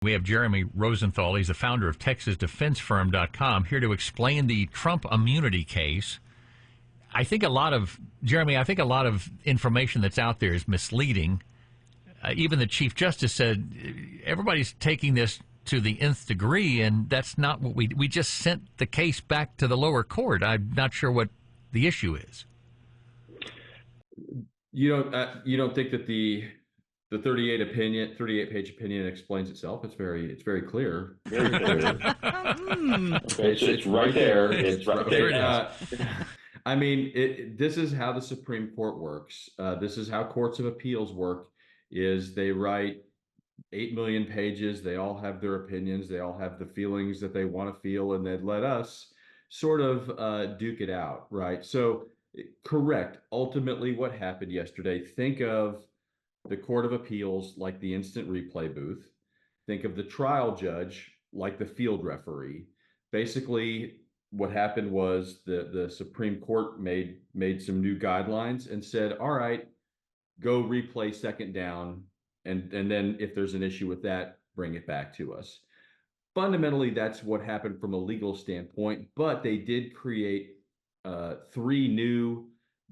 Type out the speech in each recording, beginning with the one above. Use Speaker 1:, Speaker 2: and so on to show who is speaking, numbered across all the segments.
Speaker 1: We have Jeremy Rosenthal. He's the founder of TexasDefenseFirm.com, here to explain the Trump immunity case. Jeremy, I think a lot of information that's out there is misleading. Even the Chief Justice said everybody's taking this to the nth degree, and that's not what we just sent the case back to the lower court. I'm not sure what the issue is.
Speaker 2: You don't think that the 38-page opinion explains itself? It's very clear. Very clear. Okay, it's right there. It's right there. I mean, this is how the Supreme Court works. This is how courts of appeals work. Is they write 8 million pages. They all have their opinions. They all have the feelings that they want to feel, and they let us sort of duke it out, right? So, correct. Ultimately, what happened yesterday? Think of the Court of Appeals like the instant replay booth. Think of the trial judge like the field referee. Basically, what happened was the Supreme Court made some new guidelines and said, all right, go replay second down, and then if there's an issue with that, bring it back to us. Fundamentally, that's what happened from a legal standpoint, but they did create 3 new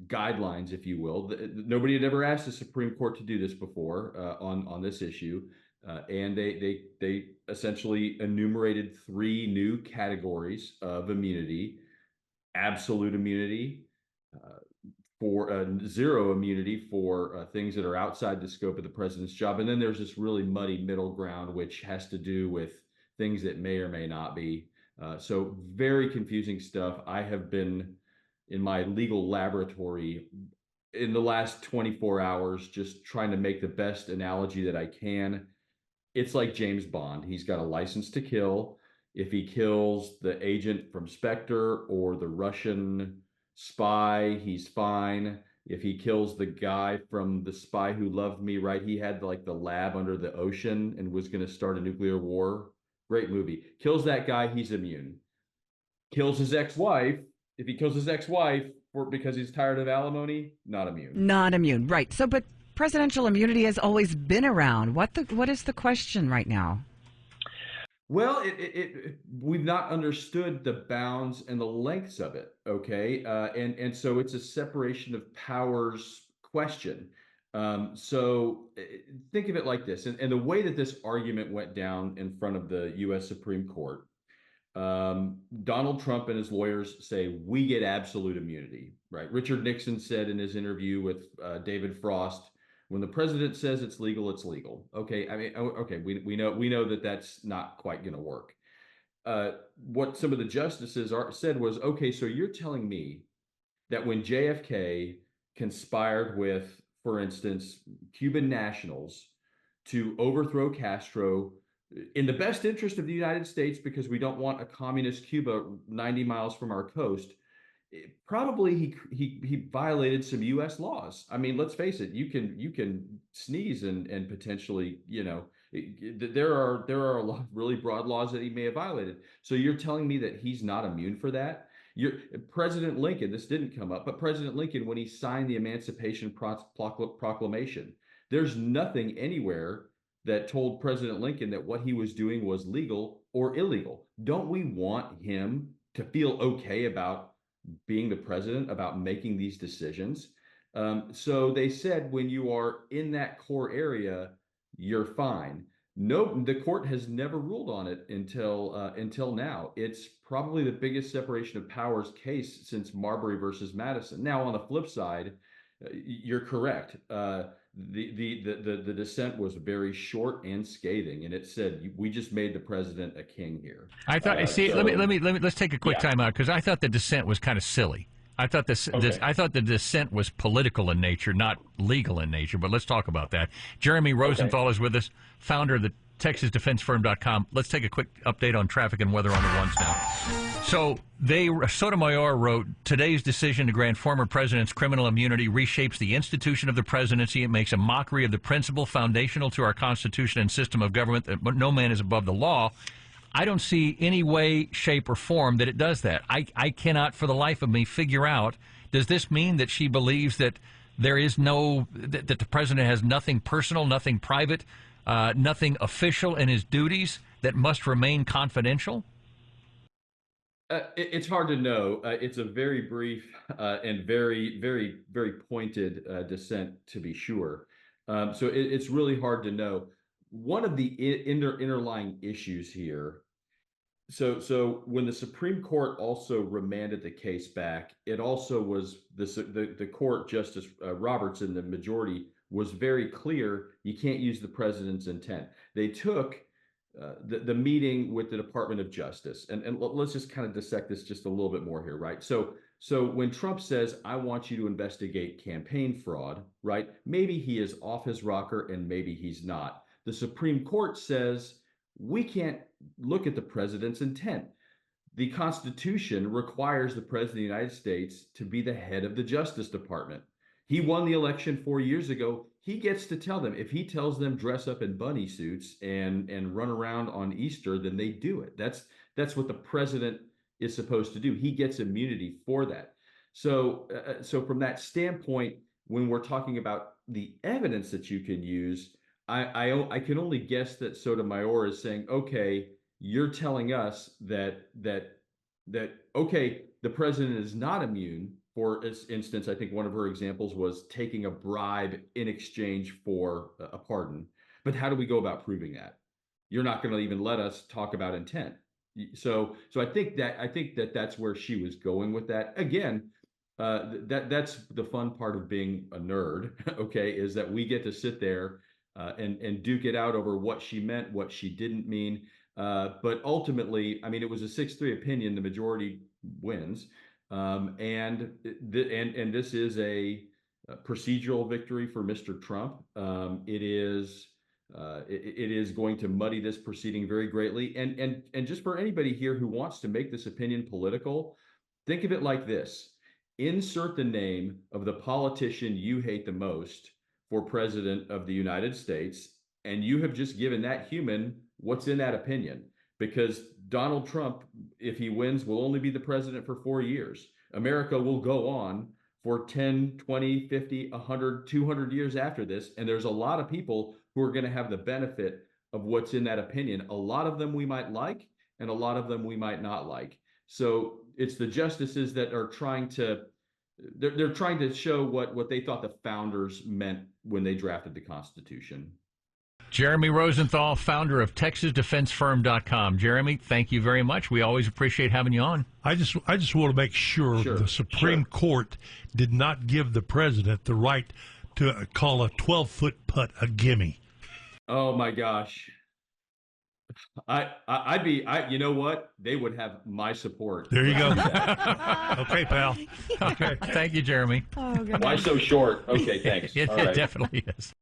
Speaker 2: guidelines, if you will. Nobody had ever asked the Supreme Court to do this before on this issue, and they essentially enumerated 3 new categories of immunity: absolute immunity, for zero immunity for things that are outside the scope of the president's job, and then there's this really muddy middle ground, which has to do with things that may or may not be. So very confusing stuff. I have been in my legal laboratory in the last 24 hours, just trying to make the best analogy that I can. It's like James Bond. He's got a license to kill. If he kills the agent from Spectre or the Russian spy, he's fine. If he kills the guy from The Spy Who Loved Me, right? He had like the lab under the ocean and was going to start a nuclear war. Great movie. Kills that guy, he's immune. Kills his ex-wife. If he kills his ex-wife because he's tired of alimony, not immune.
Speaker 3: Not immune, right. So, but presidential immunity has always been around. What is the question right now?
Speaker 2: Well, we've not understood the bounds and the lengths of it, okay? And so it's a separation of powers question. So think of it like this, and the way that this argument went down in front of the U.S. Supreme Court, Donald Trump and his lawyers say, we get absolute immunity, right? Richard Nixon said in his interview with David Frost, when the president says it's legal, it's legal. Okay, I mean, okay, we know that that's not quite going to work. What some of the justices said was, okay, so you're telling me that when JFK conspired with, for instance, Cuban nationals to overthrow Castro in the best interest of the United States, because we don't want a communist Cuba 90 miles from our coast, probably he violated some U.S. laws. I mean, let's face it. You can sneeze and potentially, there are a lot of really broad laws that he may have violated. So you're telling me that he's not immune for that? President Lincoln, this didn't come up, but President Lincoln, when he signed the Emancipation Proclamation, there's nothing anywhere that told President Lincoln that what he was doing was legal or illegal. Don't we want him to feel okay about being the president, about making these decisions? So they said when you are in that core area, you're fine. No, the court has never ruled on it until now. It's probably the biggest separation of powers case since Marbury versus Madison. Now, on the flip side, you're correct. The dissent was very short and scathing, and it said we just made the president a king here.
Speaker 1: I thought. Let's take a quick time out, because I thought the dissent was kind of silly. I thought the dissent was political in nature, not legal in nature. But let's talk about that. Jeremy Rosenthal is with us, founder of the TexasDefenseFirm.com. Let's take a quick update on traffic and weather on the ones now. So Sotomayor wrote, today's decision to grant former presidents criminal immunity reshapes the institution of the presidency. It makes a mockery of the principle foundational to our Constitution and system of government that no man is above the law. I don't see any way, shape, or form that it does that. I cannot for the life of me figure out, does this mean that she believes that there is that the president has nothing personal, nothing private nothing official in his duties that must remain confidential?
Speaker 2: It's hard to know. It's a very brief and very, very, very pointed dissent, to be sure. So it's really hard to know. One of the underlying issues here. So when the Supreme Court also remanded the case back, it also was the court, Justice Roberts in the majority, was very clear. You can't use the president's intent. They took the meeting with the Department of Justice. And let's just kind of dissect this just a little bit more here, right? So when Trump says, I want you to investigate campaign fraud, right? Maybe he is off his rocker and maybe he's not. The Supreme Court says, we can't look at the president's intent. The Constitution requires the president of the United States to be the head of the Justice Department. He won the election 4 years ago. He gets to tell them. If he tells them dress up in bunny suits and run around on Easter, then they do it. That's what the president is supposed to do. He gets immunity for that. So from that standpoint, when we're talking about the evidence that you can use, I can only guess that Sotomayor is saying, okay, you're telling us that okay, the president is not immune. For instance, I think one of her examples was taking a bribe in exchange for a pardon. But how do we go about proving that? You're not going to even let us talk about intent. So I think that's where she was going with that. Again, that's the fun part of being a nerd. Okay, is that we get to sit there and duke it out over what she meant, what she didn't mean. But ultimately, I mean, it was a 6-3 opinion. The majority wins. And this is a procedural victory for Mr. Trump. It is going to muddy this proceeding very greatly. And just for anybody here who wants to make this opinion political, think of it like this. Insert the name of the politician you hate the most for president of the United States, and you have just given that human what's in that opinion. Because Donald Trump, if he wins, will only be the president for 4 years. America will go on for 10, 20, 50, 100, 200 years after this. And there's a lot of people who are going to have the benefit of what's in that opinion. A lot of them we might like, and a lot of them we might not like. So it's the justices that are trying to, they're trying to show what they thought the founders meant when they drafted the Constitution.
Speaker 1: Jeremy Rosenthal, founder of TexasDefenseFirm.com. Jeremy, thank you very much. We always appreciate having you on.
Speaker 4: I just want to make sure the Supreme Court did not give the president the right to call a 12-foot putt a gimme.
Speaker 2: Oh my gosh. You know what? They would have my support.
Speaker 4: There you go. Okay, pal. Okay.
Speaker 1: Thank you, Jeremy.
Speaker 3: Oh,
Speaker 2: why so short? Okay, thanks.
Speaker 1: It
Speaker 2: All right.
Speaker 1: definitely is.